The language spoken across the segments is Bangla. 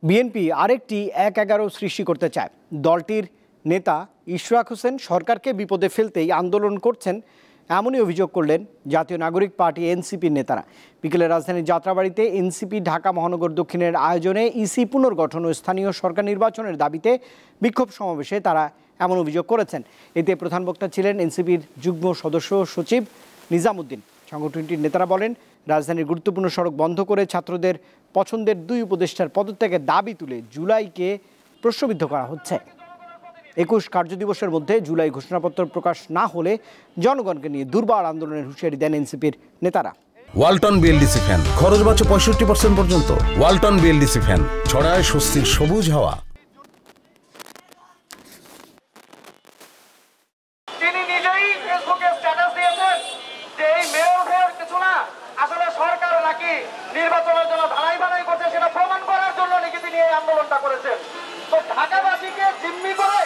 বিএনপি আরেকটি ১-১১ সৃষ্টি করতে চায়। দলটির নেতা ইশরাক হোসেন সরকারকে বিপদে ফেলতেই আন্দোলন করছেন, এমনই অভিযোগ করলেন জাতীয় নাগরিক পার্টি এনসিপির নেতারা। বিকেলে রাজধানীর যাত্রাবাড়িতে এনসিপি ঢাকা মহানগর দক্ষিণের আয়োজনে ইসি পুনর্গঠন ও স্থানীয় সরকার নির্বাচনের দাবিতে বিক্ষোভ সমাবেশে তারা এমন অভিযোগ করেছেন। এতে প্রধান বক্তা ছিলেন এনসিপির যুগ্ম সদস্য সচিব নিজামুদ্দিন। সংগঠনটির নেতারা বলেন, রাজধানীর গুরুত্বপূর্ণ সড়ক বন্ধ করে ছাত্রদের পছন্দের ২ উপদেষ্টার পদত্যাগের দাবি তুলে জুলাইকে প্রশ্নবিদ্ধ করা হচ্ছে। ২১ কার্যদিবসের মধ্যে জুলাই ঘোষণাপত্র প্রকাশ না হলে জনগণকে নিয়ে দুর্বার আন্দোলনের হুঁশিয়ারি দেন এনসিপির নেতারা। ওয়ালটন বিএলডিসি ফ্যান, খরচ বাঁচে ৬৫% পর্যন্ত। ওয়ালটন বিএলডিসি ফ্যান ছড়ায় স্বস্তির সবুজ হাওয়া। তিনি নিজেই ফেসবুকে স্ট্যাটাস দিয়েছেন যে এই মেয়র হওয়ার কিছু না, আসলে সরকার নাকি নির্বাচনের জন্য ধারাই বানাই করছে, সেটা প্রমাণ করার জন্য নাকি তিনি এই আন্দোলনটা করেছেন। তো ঢাকাবাসীকে জিম্মি করে,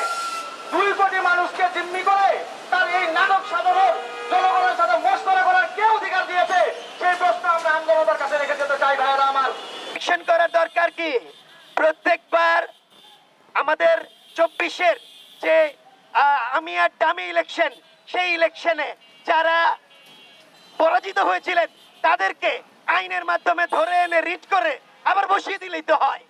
২ কোটি মানুষকে জিম্মি করে তার এই নাটক সাধনের জনগণের সাথে মশকরা করার কে অধিকার দিয়েছে, সেই প্রশ্ন আমরা আন্দোলনের কাছে রেখে যেতে চাই। ভাইয়েরা আমার, ইলেকশন করার দরকার কি? প্রত্যেকবার আমাদের ২৪-এর যে আমি আর ডামি ইলেকশন, সেই ইলেকশনে যারা পরাজিত হয়েছিলেন তাদেরকে আইনের মাধ্যমে ধরে এনে রিট করে আবার বসিয়ে দিলেই তো হয়।